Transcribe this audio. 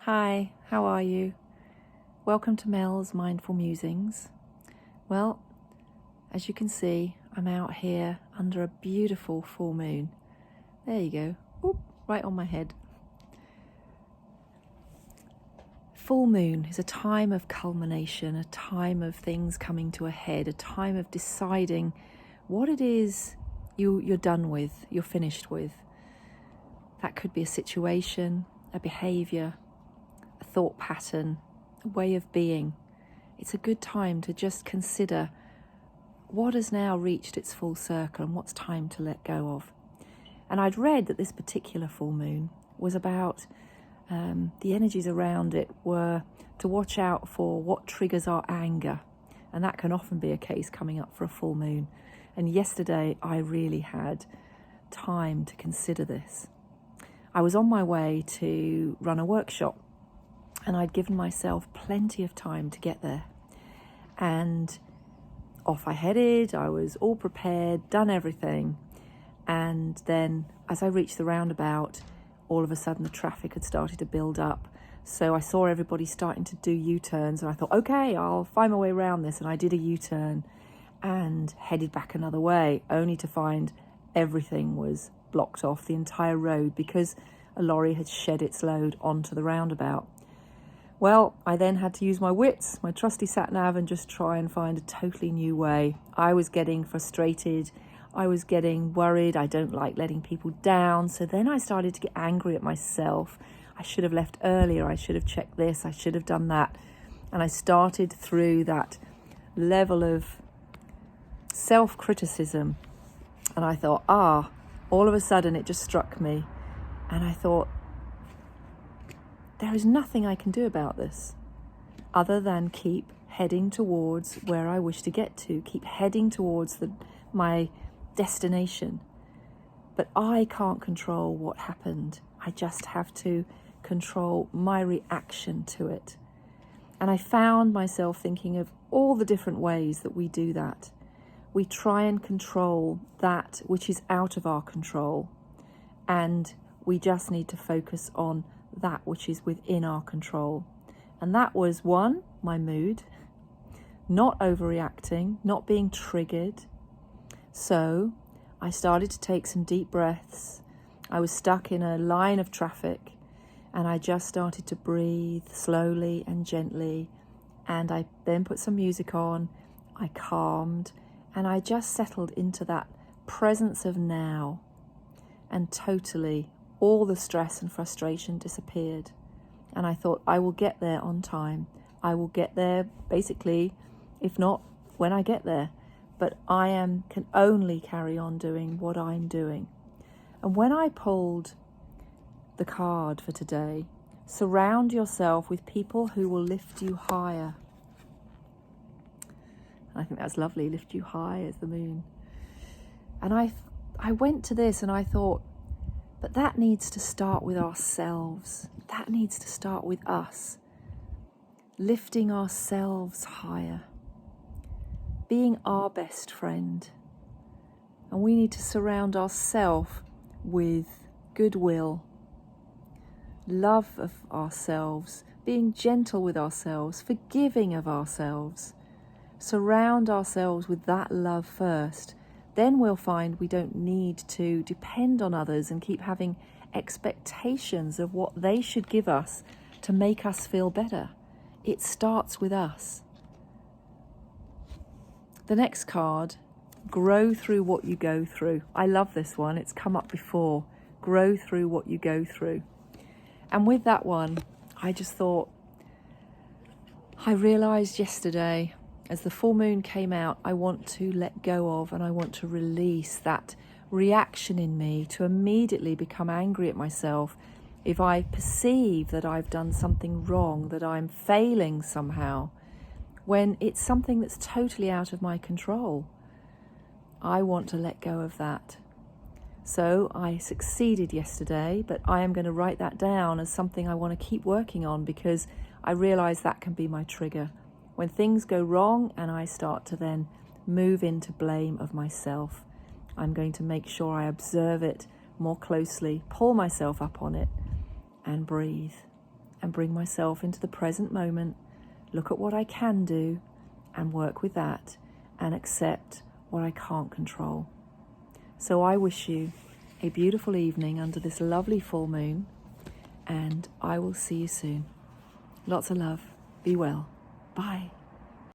Hi, how are you? Welcome to Mel's Mindful Musings. Well, as you can see, I'm out here under a beautiful full moon. There you go. Oop, right on my head. Full moon is a time of culmination, a time of things coming to a head, a time of deciding what it is you're done with, you're finished with. That could be a situation, a behavior, a thought pattern, a way of being. It's a good time to just consider what has now reached its full circle and what's time to let go of. And I'd read that this particular full moon was about the energies around it were to watch out for what triggers our anger. And that can often be a case coming up for a full moon. And yesterday I really had time to consider this. I was on my way to run a workshop and I'd given myself plenty of time to get there. And off I headed, I was all prepared, done everything. And then as I reached the roundabout, all of a sudden the traffic had started to build up. So I saw everybody starting to do U-turns and I thought, okay, I'll find my way around this. And I did a U-turn and headed back another way, only to find everything was blocked off, the entire road, because a lorry had shed its load onto the roundabout. Well, I then had to use my wits, my trusty sat-nav, and just try and find a totally new way. I was getting frustrated. I was getting worried. I don't like letting people down. So then I started to get angry at myself. I should have left earlier. I should have checked this. I should have done that. And I started through that level of self-criticism. And I thought, all of a sudden it just struck me. And I thought, there is nothing I can do about this other than keep heading towards where I wish to get to, keep heading towards my destination. But I can't control what happened. I just have to control my reaction to it. And I found myself thinking of all the different ways that we do that. We try and control that which is out of our control, and we just need to focus on that which is within our control. And that was one, my mood, not overreacting, not being triggered. So I started to take some deep breaths. I was stuck in a line of traffic and I just started to breathe slowly and gently. And I then put some music on, I calmed, and I just settled into that presence of now. And totally all the stress and frustration disappeared. And I thought, I will get there on time. I will get there basically, if not when I get there. But I can only carry on doing what I'm doing. And when I pulled the card for today, surround yourself with people who will lift you higher. I think that's lovely, lift you high as the moon. And I went to this and I thought, but that needs to start with ourselves. That needs to start with us. Lifting ourselves higher. Being our best friend. And we need to surround ourselves with goodwill, love of ourselves, being gentle with ourselves, forgiving of ourselves. Surround ourselves with that love first. Then we'll find we don't need to depend on others and keep having expectations of what they should give us to make us feel better. It starts with us. The next card, grow through what you go through. I love this one. It's come up before. Grow through what you go through. And with that one, I just thought, I realized yesterday, as the full moon came out, I want to let go of and I want to release that reaction in me to immediately become angry at myself if I perceive that I've done something wrong, that I'm failing somehow, when it's something that's totally out of my control. I want to let go of that. So I succeeded yesterday, but I am going to write that down as something I want to keep working on, because I realize that can be my trigger. When things go wrong and I start to then move into blame of myself, I'm going to make sure I observe it more closely, pull myself up on it and breathe and bring myself into the present moment, look at what I can do and work with that, and accept what I can't control. So I wish you a beautiful evening under this lovely full moon, and I will see you soon. Lots of love. Be well. Bye.